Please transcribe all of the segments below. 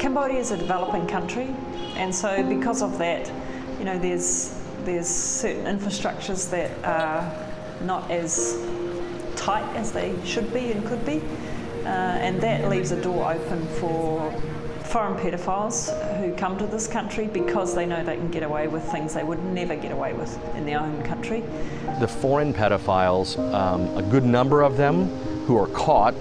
Cambodia is a developing country, and so because of that, you know, there's certain infrastructures that are not as tight as they should be and could be, and that leaves a door open for foreign pedophiles who come to this country because they know they can get away with things they would never get away with in their own country. The foreign pedophiles, a good number of them who are caught,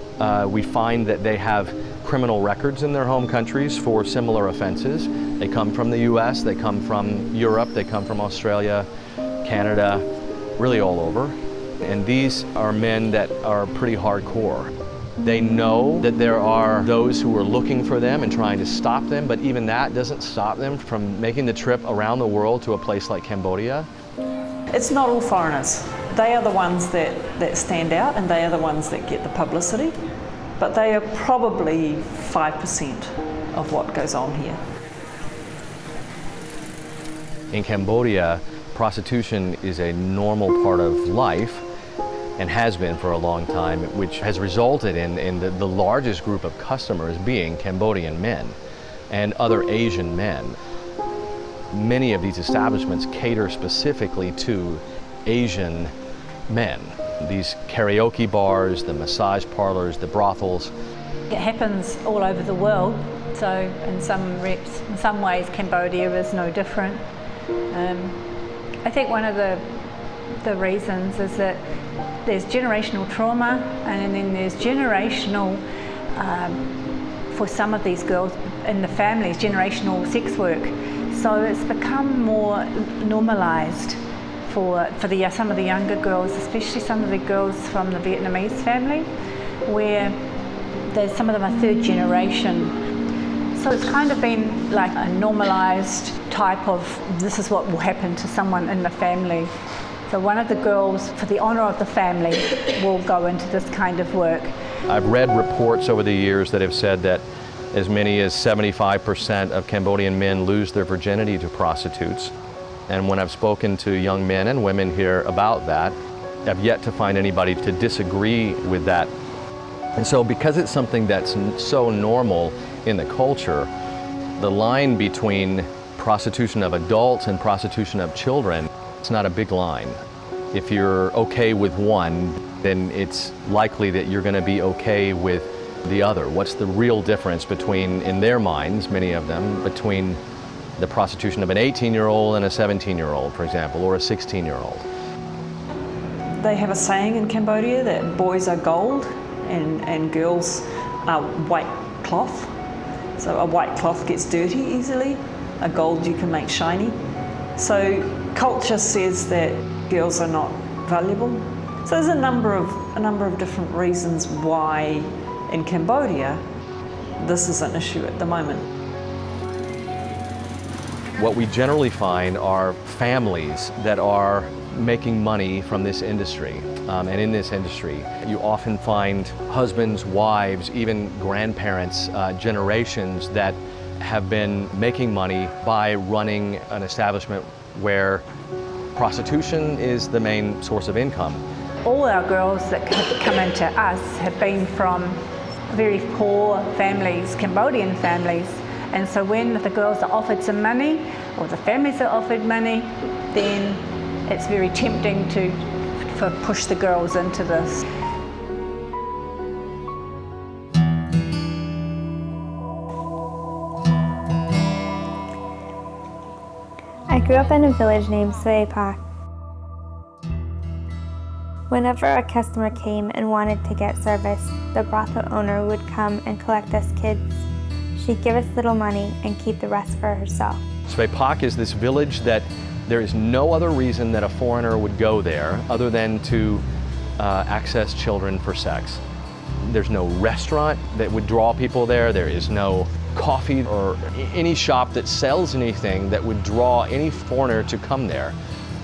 we find that they have criminal records in their home countries for similar offenses. They come from the US, they come from Europe, they come from Australia, Canada, really all over. And these are men that are pretty hardcore. They know that there are those who are looking for them and trying to stop them, but even that doesn't stop them from making the trip around the world to a place like Cambodia. It's not all foreigners. They are the ones that stand out, and they are the ones that get the publicity, but they are probably 5% of what goes on here. In Cambodia, prostitution is a normal part of life and has been for a long time, which has resulted in the largest group of customers being Cambodian men and other Asian men. Many of these establishments cater specifically to Asian men. These karaoke bars, the massage parlors, the brothels. It happens all over the world, so in some ways Cambodia is no different. I think one of the reasons is that there's generational trauma, and then there's generational, for some of these girls in the families, generational sex work. So it's become more normalised for some of the younger girls, especially some of the girls from the Vietnamese family, where some of them are third generation. So it's kind of been like a normalised type of, this is what will happen to someone in the family. So one of the girls, for the honour of the family, will go into this kind of work. I've read reports over the years that have said that as many as 75% of Cambodian men lose their virginity to prostitutes. And when I've spoken to young men and women here about that, I've yet to find anybody to disagree with that. And so because it's something that's so normal in the culture, the line between prostitution of adults and prostitution of children, it's not a big line. If you're okay with one, then it's likely that you're going to be okay with the other. What's the real difference between, in their minds, many of them, between the prostitution of an 18-year-old and a 17-year-old, for example, or a 16-year-old? They have a saying in Cambodia that boys are gold and girls are white cloth. So a white cloth gets dirty easily, a gold you can make shiny. So culture says that girls are not valuable. So there's a number of different reasons why in Cambodia this is an issue at the moment. What we generally find are families that are making money from this industry. And in this industry, you often find husbands, wives, even grandparents, generations that have been making money by running an establishment where prostitution is the main source of income. All our girls that have come into us have been from very poor families, Cambodian families. And so when the girls are offered some money, or the families are offered money, then it's very tempting to push the girls into this. I grew up in a village named Nvader. Whenever a customer came and wanted to get service, the brothel owner would come and collect us kids. She'd give us little money and keep the rest for herself. Nvader is this village that there is no other reason that a foreigner would go there other than to access children for sex. There's no restaurant that would draw people there. There is no coffee or any shop that sells anything that would draw any foreigner to come there,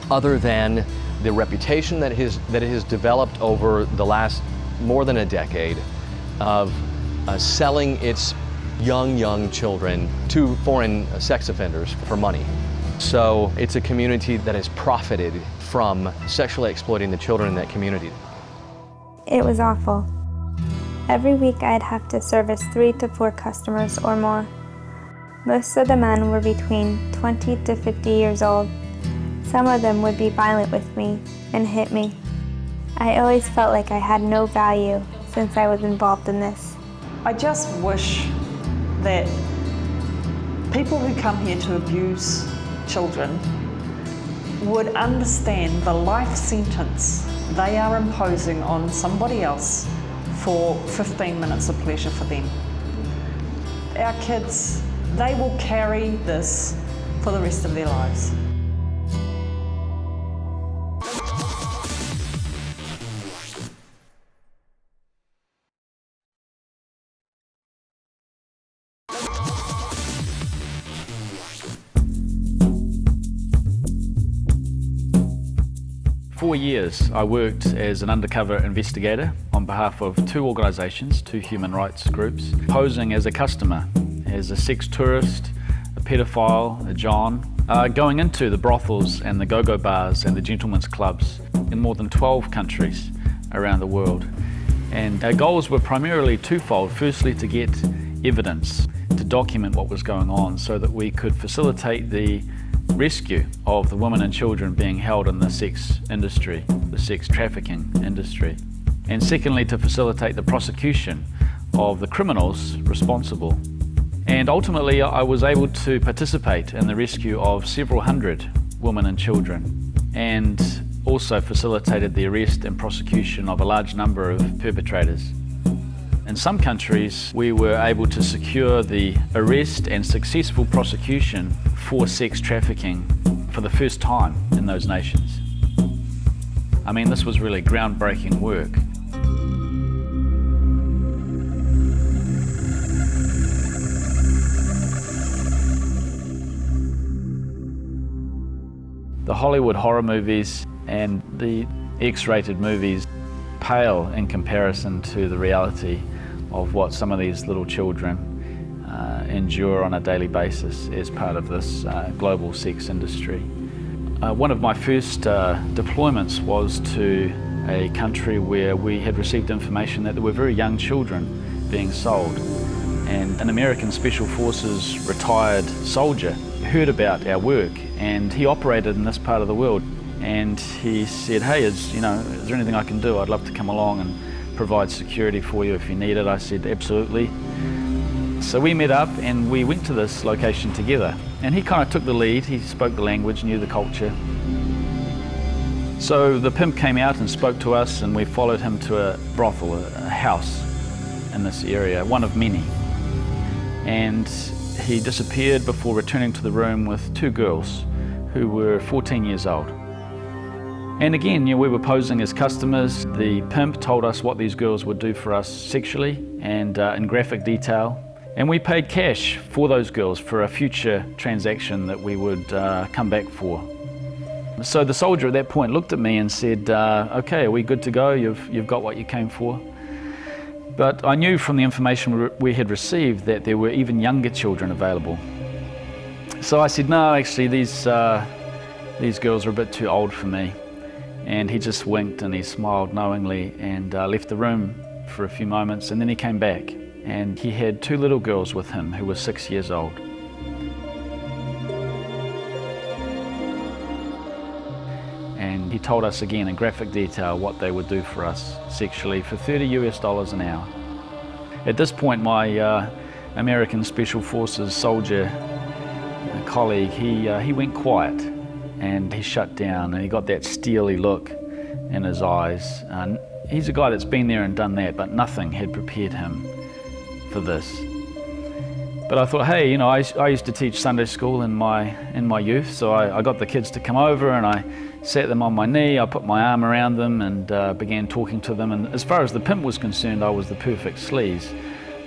other than the reputation that it has developed over the last more than a decade of selling its young children to foreign sex offenders for money. So it's a community that has profited from sexually exploiting the children in that community. It was awful. Every week I'd have to service 3 to 4 customers or more. Most of the men were between 20 to 50 years old. Some of them would be violent with me and hit me. I always felt like I had no value since I was involved in this. I just wish that people who come here to abuse children would understand the life sentence they are imposing on somebody else for 15 minutes of pleasure for them. Our kids, they will carry this for the rest of their lives. For 4 years, I worked as an undercover investigator on behalf of 2 organisations, 2 human rights groups, posing as a customer, as a sex tourist, a pedophile, a John, going into the brothels and the go-go bars and the gentlemen's clubs in more than 12 countries around the world. And our goals were primarily twofold. Firstly, to get evidence, to document what was going on so that we could facilitate the rescue of the women and children being held in the sex industry, the sex trafficking industry. And secondly, to facilitate the prosecution of the criminals responsible. And ultimately, I was able to participate in the rescue of several hundred women and children, and also facilitated the arrest and prosecution of a large number of perpetrators. In some countries, we were able to secure the arrest and successful prosecution for sex trafficking for the first time in those nations. I mean, this was really groundbreaking work. The Hollywood horror movies and the X-rated movies pale in comparison to the reality of what some of these little children endure on a daily basis as part of this global sex industry. One of my first deployments was to a country where we had received information that there were very young children being sold, and an American Special Forces retired soldier heard about our work, and he operated in this part of the world, and he said, "Hey, is there anything I can do? I'd love to come along and provide security for you if you need it." I said, "Absolutely." So we met up and we went to this location together, and he kind of took the lead. He spoke the language, knew the culture. So the pimp came out and spoke to us, and we followed him to a brothel, a house in this area, one of many. And he disappeared before returning to the room with 2 girls who were 14 years old. And again, we were posing as customers. The pimp told us what these girls would do for us sexually and in graphic detail. And we paid cash for those girls for a future transaction that we would come back for. So the soldier at that point looked at me and said, "Okay, are we good to go? You've got what you came for?" But I knew from the information we had received that there were even younger children available. So I said, "No, actually, these girls are a bit too old for me." And he just winked and he smiled knowingly and left the room for a few moments, and then he came back, and he had 2 little girls with him who were 6 years old. And he told us again in graphic detail what they would do for us sexually for $30 an hour. At this point, my American Special Forces soldier colleague, he went quiet, and he shut down, and he got that steely look in his eyes. He's a guy that's been there and done that, but nothing had prepared him for this. But I thought, hey, I used to teach Sunday school in my youth, so I got the kids to come over, and I sat them on my knee, I put my arm around them and began talking to them. And as far as the pimp was concerned, I was the perfect sleaze.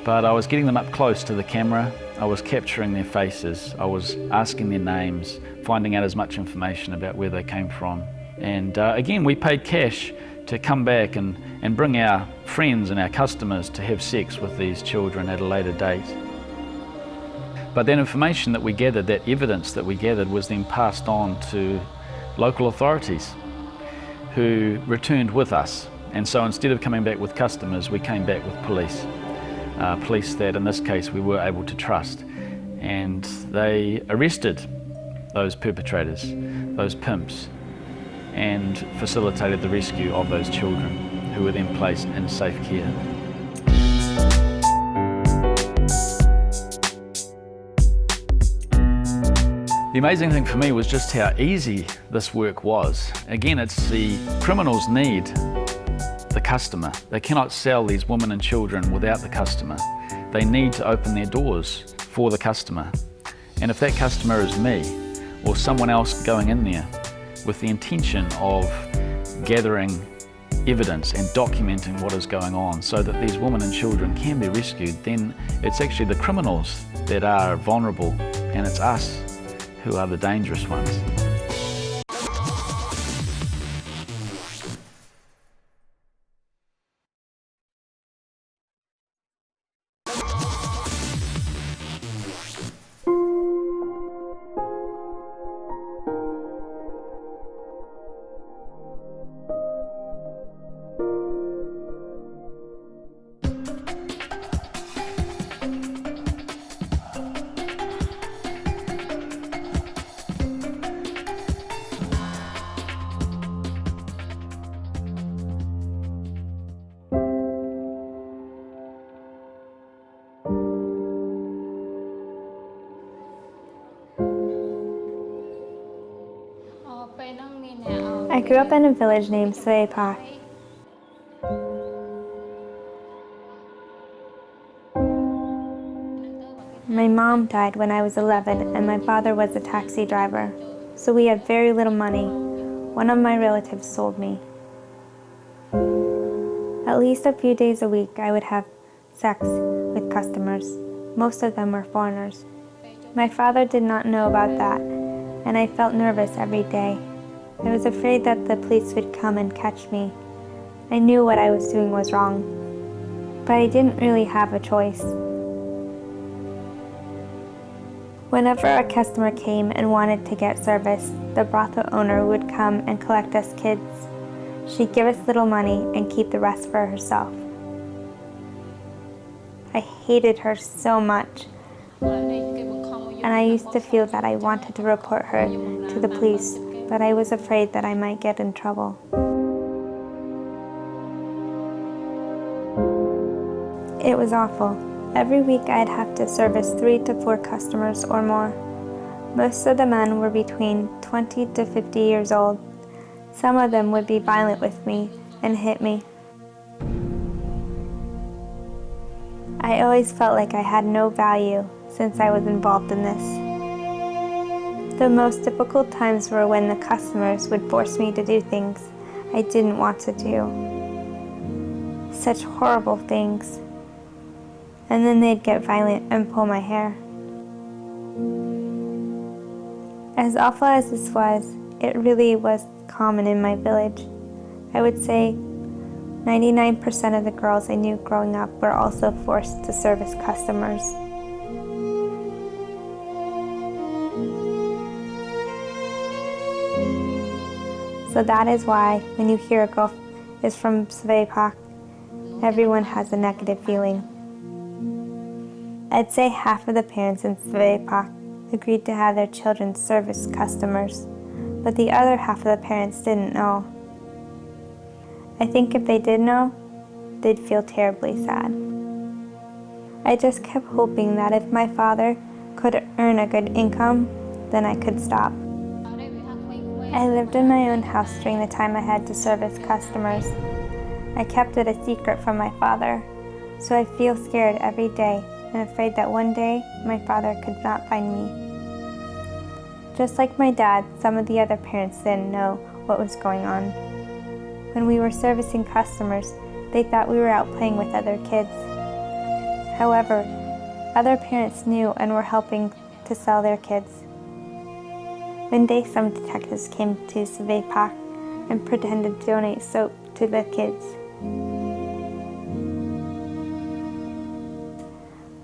But I was getting them up close to the camera, I was capturing their faces, I was asking their names, finding out as much information about where they came from. And again, we paid cash to come back and bring our friends and our customers to have sex with these children at a later date. But that information that we gathered, that evidence that we gathered, was then passed on to local authorities who returned with us. And so instead of coming back with customers, we came back with police. Police that in this case we were able to trust. and they arrested those perpetrators, those pimps, and facilitated the rescue of those children who were then placed in safe care. The amazing thing for me was just how easy this work was. Again, it's the criminals need the customer. They cannot sell these women and children without the customer. They need to open their doors for the customer. And if that customer is me or someone else going in there with the intention of gathering evidence and documenting what is going on so that these women and children can be rescued, then it's actually the criminals that are vulnerable, and it's us who are the dangerous ones. I grew up in a village named Nvader. My mom died when I was 11 and my father was a taxi driver, so we had very little money. One of my relatives sold me. At least a few days a week I would have sex with customers. Most of them were foreigners. My father did not know about that, and I felt nervous every day. I was afraid that the police would come and catch me. I knew what I was doing was wrong, but I didn't really have a choice. Whenever a customer came and wanted to get service, the brothel owner would come and collect us kids. She'd give us little money and keep the rest for herself. I hated her so much, and I used to feel that I wanted to report her to the police, but I was afraid that I might get in trouble. It was awful. Every week I'd have to service 3 to 4 customers or more. Most of the men were between 20 to 50 years old. Some of them would be violent with me and hit me. I always felt like I had no value since I was involved in this. The most difficult times were when the customers would force me to do things I didn't want to do. Such horrible things. And then they'd get violent and pull my hair. As awful as this was, it really was common in my village. I would say 99% of the girls I knew growing up were also forced to service customers. So that is why when you hear a girl is from Nvader, everyone has a negative feeling. I'd say half of the parents in Nvader agreed to have their children service customers, but the other half of the parents didn't know. I think if they did know, they'd feel terribly sad. I just kept hoping that if my father could earn a good income, then I could stop. I lived in my own house during the time I had to service customers. I kept it a secret from my father, so I feel scared every day and afraid that one day my father could not find me. Just like my dad, some of the other parents didn't know what was going on. When we were servicing customers, they thought we were out playing with other kids. However, other parents knew and were helping to sell their kids. One day some detectives came to Nvader and pretended to donate soap to the kids.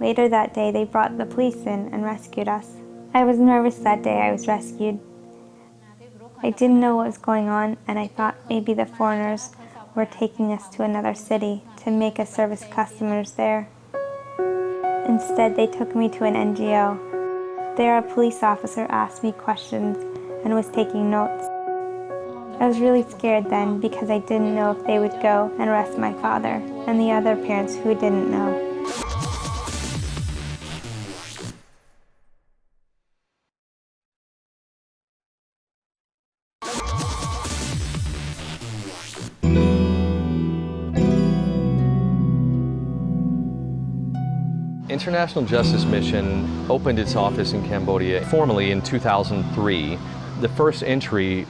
Later that day, they brought the police in and rescued us. I was nervous that day I was rescued. I didn't know what was going on, and I thought maybe the foreigners were taking us to another city to make us service customers there. Instead, they took me to an NGO. There, a police officer asked me questions and was taking notes. I was really scared then because I didn't know if they would go and arrest my father and the other parents who didn't know. International Justice Mission opened its office in Cambodia formally in 2003. The first entry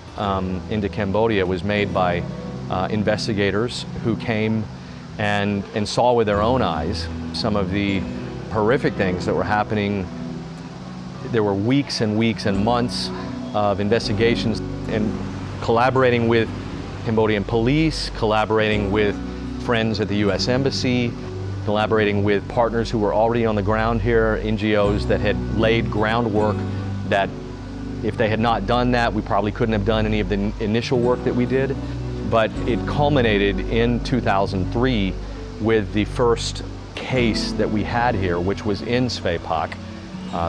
into Cambodia was made by investigators who came and saw with their own eyes some of the horrific things that were happening. There were weeks and weeks and months of investigations and collaborating with Cambodian police, collaborating with friends at the U.S. Embassy, collaborating with partners who were already on the ground here, NGOs that had laid groundwork that if they had not done that, we probably couldn't have done any of the initial work that we did. But it culminated in 2003 with the first case that we had here, which was in Sveipak,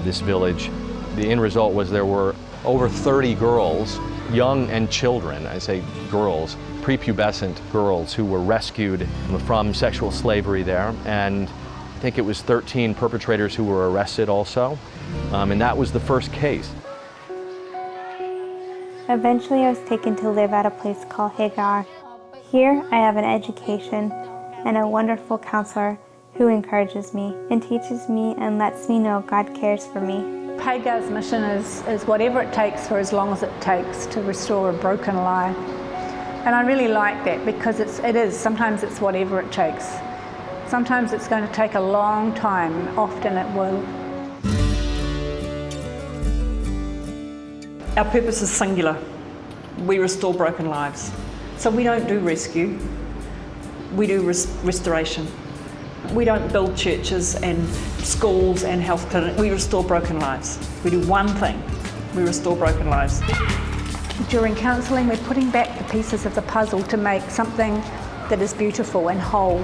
this village. The end result was there were over 30 girls, young and children, I say girls, prepubescent girls who were rescued from sexual slavery there, and I think it was 13 perpetrators who were arrested also, and that was the first case. Eventually I was taken to live at a place called Hagar. Here I have an education and a wonderful counselor who encourages me and teaches me and lets me know God cares for me. Hagar's mission is whatever it takes for as long as it takes to restore a broken life. And I really like that because sometimes it's whatever it takes. Sometimes it's going to take a long time, often it will. Our purpose is singular. We restore broken lives. So we don't do rescue, we do restoration. We don't build churches and schools and health clinics. We restore broken lives. We do one thing, we restore broken lives. During counselling, we're putting back the pieces of the puzzle to make something that is beautiful and whole.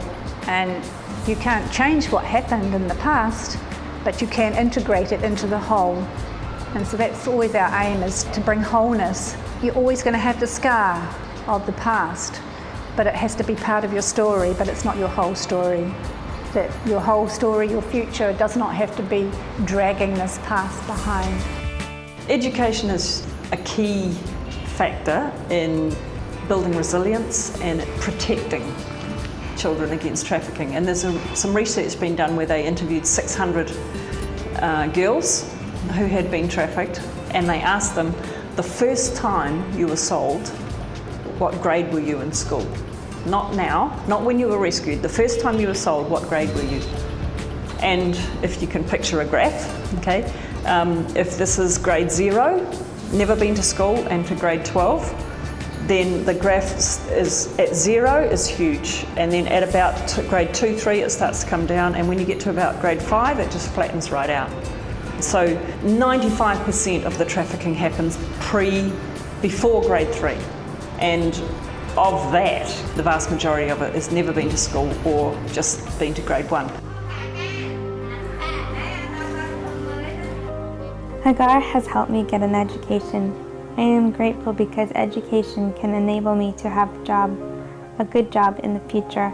And you can't change what happened in the past, but you can integrate it into the whole. And so that's always our aim, is to bring wholeness. You're always going to have the scar of the past, but it has to be part of your story, but it's not your whole story. That your whole story, your future, does not have to be dragging this past behind. Education is a key factor in building resilience and protecting children against trafficking. And there's some research been done where they interviewed 600 girls who had been trafficked, and they asked them, the first time you were sold, what grade were you in school? Not now, not when you were rescued, the first time you were sold, what grade were you? And if you can picture a graph, okay, if this is grade 0, never been to school, and to grade 12, then the graph is at 0 is huge, and then at about grade 2, 3 it starts to come down, and when you get to about grade 5 it just flattens right out. So 95% of the trafficking happens before grade 3, and of that the vast majority of it has never been to school or just been to grade 1. Hagar has helped me get an education. I am grateful because education can enable me to have a good job in the future,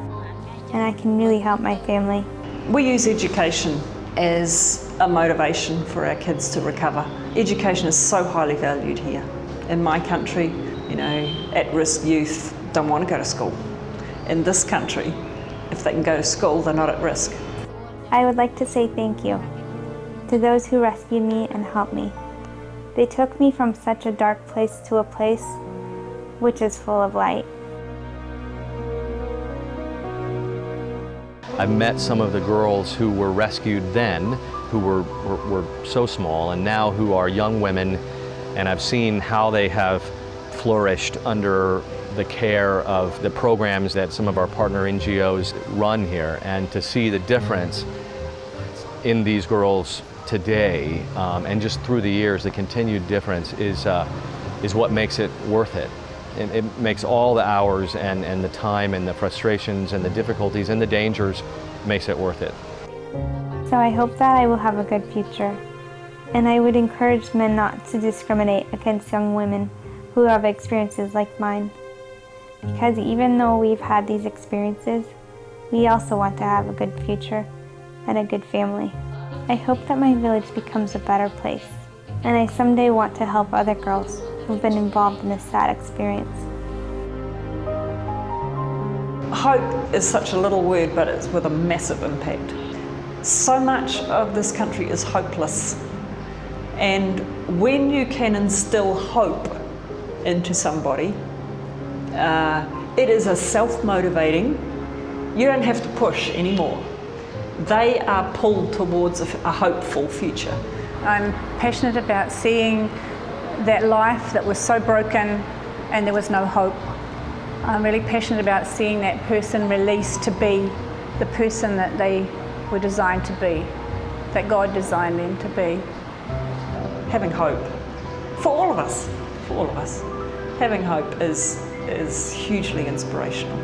and I can really help my family. We use education as a motivation for our kids to recover. Education is so highly valued here. In my country, at-risk youth don't want to go to school. In this country, if they can go to school, they're not at risk. I would like to say thank you to those who rescued me and helped me. They took me from such a dark place to a place which is full of light. I've met some of the girls who were rescued then, who were so small, and now who are young women, and I've seen how they have flourished under the care of the programs that some of our partner NGOs run here, and to see the difference in these girls today, and just through the years, the continued difference is what makes it worth it. It makes all the hours and the time and the frustrations and the difficulties and the dangers makes it worth it. So I hope that I will have a good future. And I would encourage men not to discriminate against young women who have experiences like mine. Because even though we've had these experiences, we also want to have a good future and a good family. I hope that my village becomes a better place, and I someday want to help other girls who've been involved in this sad experience. Hope is such a little word, but it's with a massive impact. So much of this country is hopeless, and when you can instill hope into somebody, it is a self-motivating. You don't have to push anymore. They are pulled towards a hopeful future. I'm passionate about seeing that life that was so broken and there was no hope. I'm really passionate about seeing that person released to be the person that they were designed to be, that God designed them to be. Having hope, for all of us, having hope is hugely inspirational.